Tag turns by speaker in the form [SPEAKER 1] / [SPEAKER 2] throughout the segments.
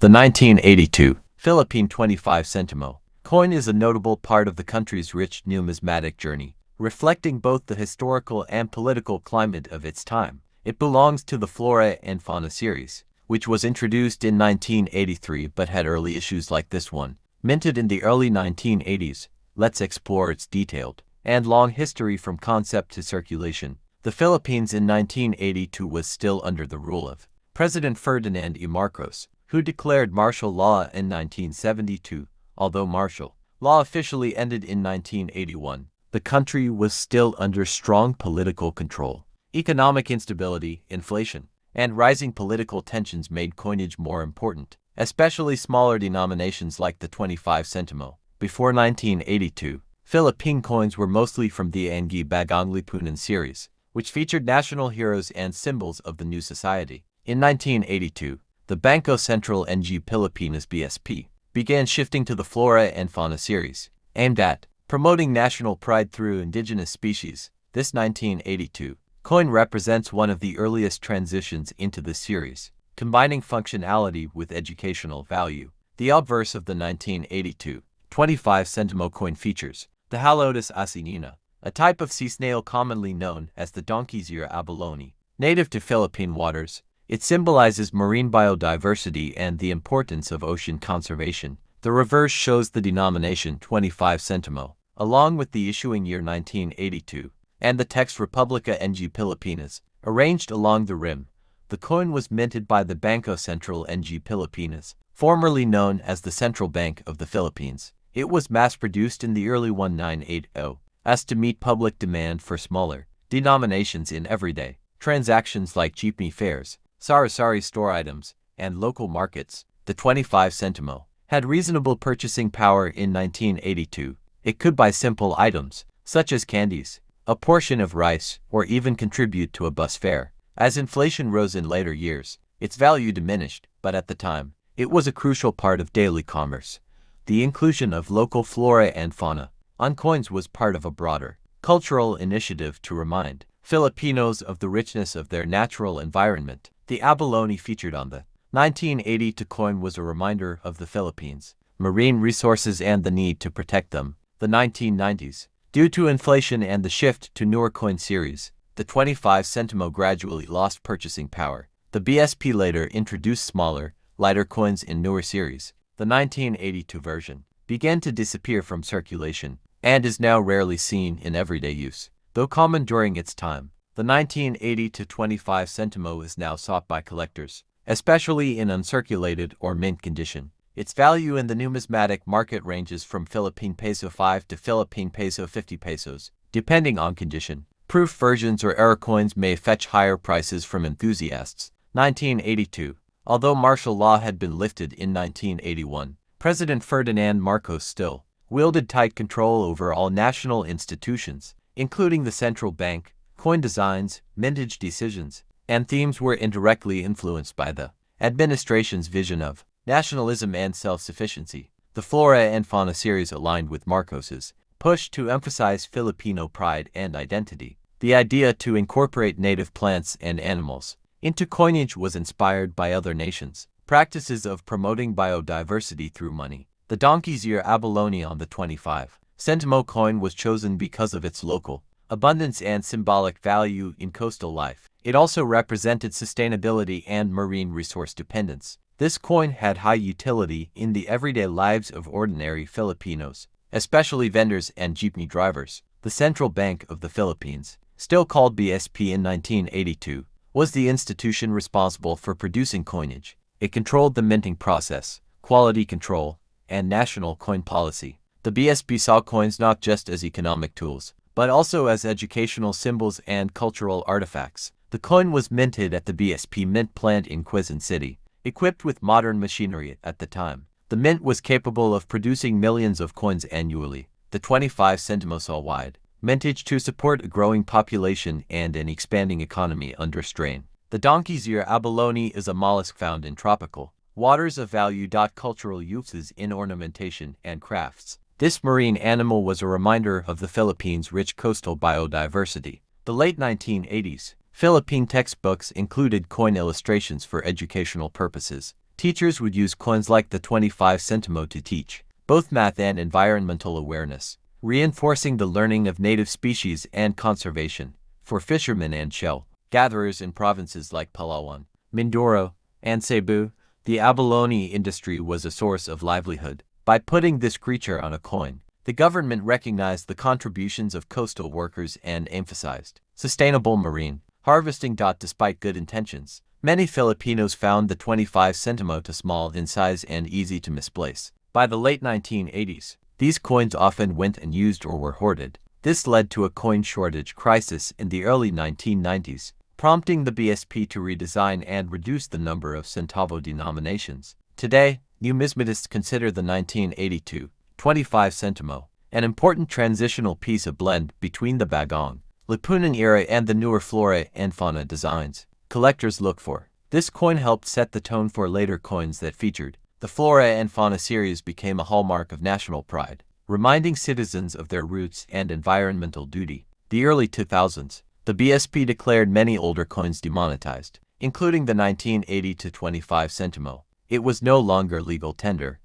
[SPEAKER 1] The 1982 Philippine 25 Sentimo coin is a notable part of the country's rich numismatic journey, reflecting both the historical and political climate of its time. It belongs to the Flora and Fauna Series, which was introduced in 1983 but had early issues like this one. Minted in the early 1980s, let's explore its detailed and long history from concept to circulation. The Philippines in 1982 was still under the rule of President Ferdinand Marcos, who declared martial law in 1972. Although martial law officially ended in 1981, the country was still under strong political control. Economic instability, inflation, and rising political tensions made coinage more important, especially smaller denominations like the 25 Sentimo. Before 1982, Philippine coins were mostly from the Bagong Lipunan series, which featured national heroes and symbols of the new society. In 1982, the Bangko Sentral and Pilipinas (BSP) began shifting to the Flora and Fauna Series, aimed at promoting national pride through indigenous species. This 1982 coin represents one of the earliest transitions into the series, combining functionality with educational value. The obverse of the 1982 25 Sentimo coin features the Haliotis asinina, a type of sea snail commonly known as the donkey's ear abalone. Native to Philippine waters, it symbolizes marine biodiversity and the importance of ocean conservation. The reverse shows the denomination 25 Sentimo, along with the issuing year 1982, and the text Republica ng Pilipinas, arranged along the rim. The coin was minted by the Bangko Sentral ng Pilipinas, formerly known as the Central Bank of the Philippines. It was mass-produced in the early 1980s as to meet public demand for smaller denominations in everyday transactions like jeepney fares, sari-sari store items, and local markets. The 25 Sentimo had reasonable purchasing power in 1982. It could buy simple items, such as candies, a portion of rice, or even contribute to a bus fare. As inflation rose in later years, its value diminished, but at the time, it was a crucial part of daily commerce. The inclusion of local flora and fauna on coins was part of a broader cultural initiative to remind Filipinos of the richness of their natural environment. The abalone featured on the 1982 coin was a reminder of the Philippines' marine resources and the need to protect them. The 1990s, due to inflation and the shift to newer coin series, the 25 Sentimo gradually lost purchasing power. The BSP later introduced smaller, lighter coins in newer series. The 1982 version began to disappear from circulation and is now rarely seen in everyday use. Though common during its time, the 1980-25 Sentimo is now sought by collectors, especially in uncirculated or mint condition. Its value in the numismatic market ranges from Philippine peso 5 to Philippine peso 50 pesos, depending on condition. Proof versions or error coins may fetch higher prices from enthusiasts. 1982. Although martial law had been lifted in 1981, President Ferdinand Marcos still wielded tight control over all national institutions, including the central bank. Coin designs, mintage decisions, and themes were indirectly influenced by the administration's vision of nationalism and self-sufficiency. The Flora and Fauna Series aligned with Marcos's push to emphasize Filipino pride and identity. The idea to incorporate native plants and animals into coinage was inspired by other nations' practices of promoting biodiversity through money. The donkey's ear abalone on the 25 Sentimo coin was chosen because of its local abundance and symbolic value in coastal life. It also represented sustainability and marine resource dependence. This coin had high utility in the everyday lives of ordinary Filipinos, especially vendors and jeepney drivers. The Central Bank of the Philippines, still called BSP in 1982, was the institution responsible for producing coinage. It controlled the minting process, quality control, and national coin policy. The BSP saw coins not just as economic tools, but also as educational symbols and cultural artifacts. The coin was minted at the BSP mint plant in Quezon City, equipped with modern machinery at the time. The mint was capable of producing millions of coins annually. The 25 Sentimo saw wide mintage to support a growing population and an expanding economy under strain. The donkey's ear abalone is a mollusk found in tropical waters of value. Cultural uses in ornamentation and crafts. This marine animal was a reminder of the Philippines' rich coastal biodiversity. The late 1980s, Philippine textbooks included coin illustrations for educational purposes. Teachers would use coins like the 25 Sentimo to teach both math and environmental awareness, reinforcing the learning of native species and conservation. For fishermen and shell gatherers in provinces like Palawan, Mindoro, and Cebu, the abalone industry was a source of livelihood. By putting this creature on a coin, the government recognized the contributions of coastal workers and emphasized sustainable marine harvesting. Despite good intentions, many Filipinos found the 25 Sentimo too small in size and easy to misplace. By the late 1980s, these coins often went unused or were hoarded. This led to a coin shortage crisis in the early 1990s, prompting the BSP to redesign and reduce the number of centavo denominations. Today, numismatists consider the 1982 25 Sentimo an important transitional piece, a blend between the Bagong Lipunan era and the newer Flora and Fauna designs collectors look for. This coin helped set the tone for later coins that featured the Flora and Fauna series. Became a hallmark of national pride, reminding citizens of their roots and environmental duty. The early 2000s, the BSP declared many older coins demonetized, including the 1980 to 25 Sentimo. It was no longer legal tender.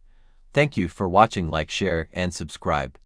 [SPEAKER 1] Thank you for watching. Like, share, and subscribe.